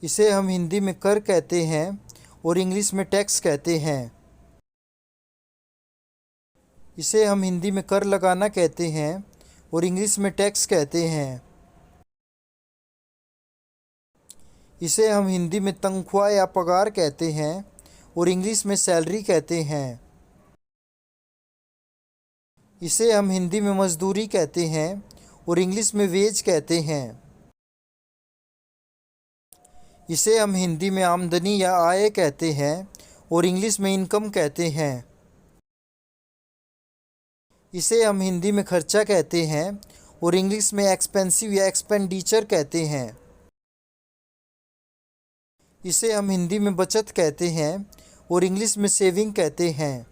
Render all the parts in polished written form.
इसे हम हिंदी में कर कहते हैं और इंग्लिश में टैक्स कहते हैं। इसे हम हिंदी में कर लगाना कहते हैं और इंग्लिश में टैक्स कहते हैं। इसे हम हिंदी में तनख्वाह या पगार कहते हैं और इंग्लिश में सैलरी कहते हैं। इसे हम हिंदी में मजदूरी कहते हैं और इंग्लिश में वेज कहते हैं। इसे हम हिंदी में आमदनी या आय कहते हैं और इंग्लिश में इनकम कहते हैं। इसे हम हिंदी में खर्चा कहते हैं और इंग्लिश में एक्सपेंसिव या एक्सपेंडिचर कहते हैं। इसे हम हिंदी में बचत कहते हैं और इंग्लिश में सेविंग कहते हैं।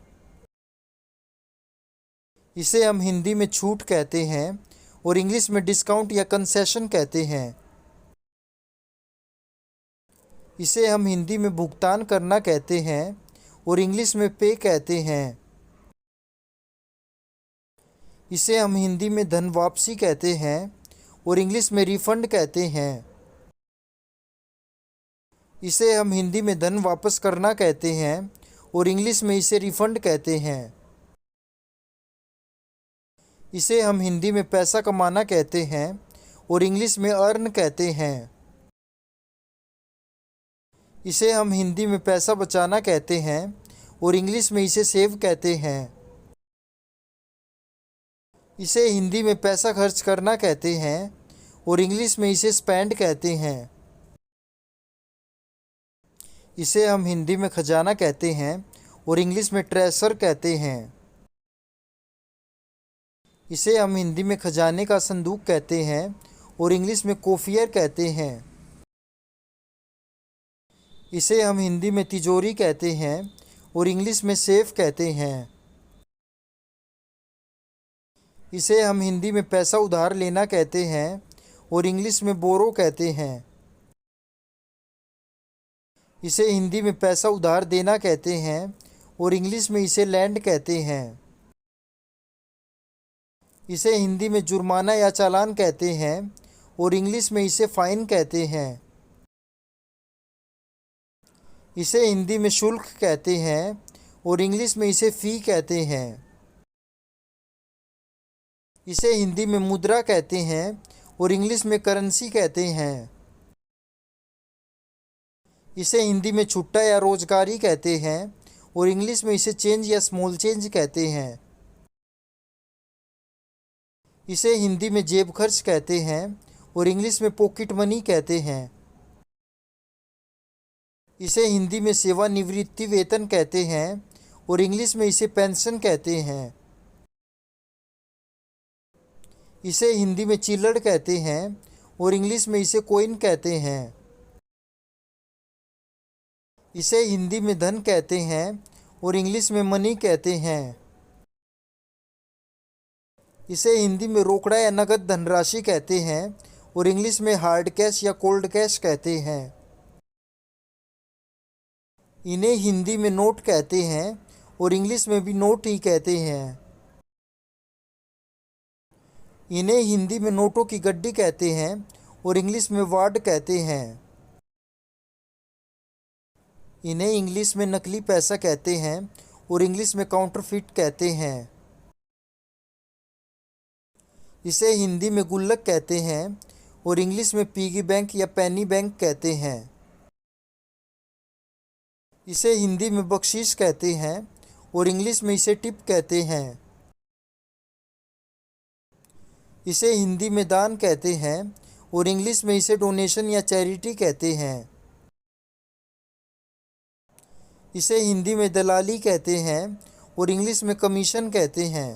इसे हम हिंदी में छूट कहते हैं और इंग्लिश में डिस्काउंट या कंसेशन कहते हैं। इसे हम हिंदी में भुगतान करना कहते हैं और इंग्लिश में पे कहते हैं। इसे हम हिंदी में धन वापसी कहते हैं और इंग्लिश में रिफंड कहते हैं। इसे हम हिंदी में धन वापस करना कहते हैं और इंग्लिश में इसे रिफंड कहते हैं। इसे हम हिंदी में पैसा कमाना कहते हैं और इंग्लिश में अर्न कहते हैं। इसे हम हिंदी में पैसा बचाना कहते हैं और इंग्लिश में इसे सेव कहते हैं। इसे हिंदी में पैसा खर्च करना कहते हैं और इंग्लिश में इसे स्पेंड कहते हैं। इसे हम हिंदी में खजाना कहते हैं और इंग्लिश में ट्रेजर कहते हैं। इसे हम हिंदी में खजाने का संदूक कहते हैं और इंग्लिश में कोफियर कहते हैं। इसे हम हिंदी में तिजोरी कहते हैं और इंग्लिश में सेफ कहते हैं। इसे हम हिंदी में पैसा उधार लेना कहते हैं और इंग्लिश में बोरो कहते हैं। इसे हिंदी में पैसा उधार देना कहते हैं और इंग्लिश में इसे लैंड कहते हैं। इसे हिंदी में जुर्माना या चालान कहते हैं और इंग्लिश में इसे फाइन कहते हैं। इसे हिंदी में शुल्क कहते हैं और इंग्लिश में इसे फ़ी कहते हैं। इसे हिंदी में मुद्रा कहते हैं और इंग्लिश में करेंसी कहते हैं। इसे हिंदी में छुट्टा या रोजगारी कहते हैं और इंग्लिश में इसे चेंज या स्मॉल चेंज कहते हैं। इसे हिंदी में जेब खर्च कहते हैं और इंग्लिश में पॉकेट मनी कहते हैं। इसे हिंदी में सेवानिवृत्ति वेतन कहते हैं और इंग्लिश में इसे पेंशन कहते हैं। इसे हिंदी में चिल्लड़ कहते हैं और इंग्लिश में इसे कॉइन कहते हैं। इसे हिंदी में धन कहते हैं और इंग्लिश में मनी कहते हैं। इसे हिंदी में रोकड़ा या नगद धनराशि कहते हैं और इंग्लिश में हार्ड कैश या कोल्ड कैश कहते हैं। इन्हें हिंदी में नोट कहते हैं और इंग्लिश में भी नोट ही कहते हैं। इन्हें हिंदी में नोटों की गड्डी कहते हैं और इंग्लिश में वार्ड कहते हैं। इन्हें इंग्लिश में नकली पैसा कहते हैं और इंग्लिश में काउंटरफिट कहते हैं। इसे हिंदी में गुल्लक कहते हैं और इंग्लिश में पिगी बैंक या पेनी बैंक कहते हैं। इसे हिंदी में बख्शीश कहते हैं और इंग्लिश में इसे टिप कहते हैं। इसे हिंदी में दान कहते हैं और इंग्लिश में इसे डोनेशन या चैरिटी कहते हैं। इसे हिंदी में दलाली कहते हैं और इंग्लिश में कमीशन कहते हैं।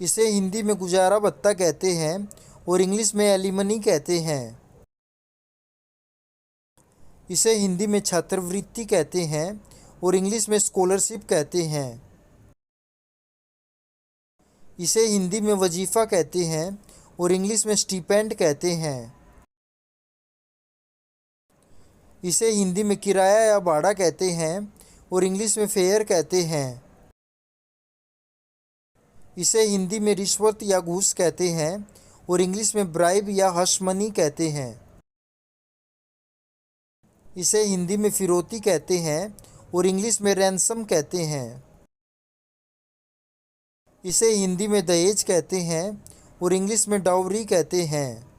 इसे हिंदी में गुजारा भत्ता कहते हैं और इंग्लिश में एलिमनी कहते हैं। इसे हिंदी में छात्रवृत्ति कहते हैं और इंग्लिश में स्कॉलरशिप कहते हैं। इसे हिंदी में वजीफ़ा कहते हैं और इंग्लिश में स्टीपेंड कहते हैं। इसे हिंदी में किराया या भाड़ा कहते हैं और इंग्लिश में फेयर कहते हैं। इसे हिंदी में रिश्वत या घूस कहते हैं और इंग्लिश में ब्राइब या हश मनी कहते हैं। इसे हिंदी में फिरौती कहते हैं और इंग्लिश में रैंसम कहते हैं। इसे हिंदी में दहेज कहते हैं और इंग्लिश में डाउरी कहते हैं।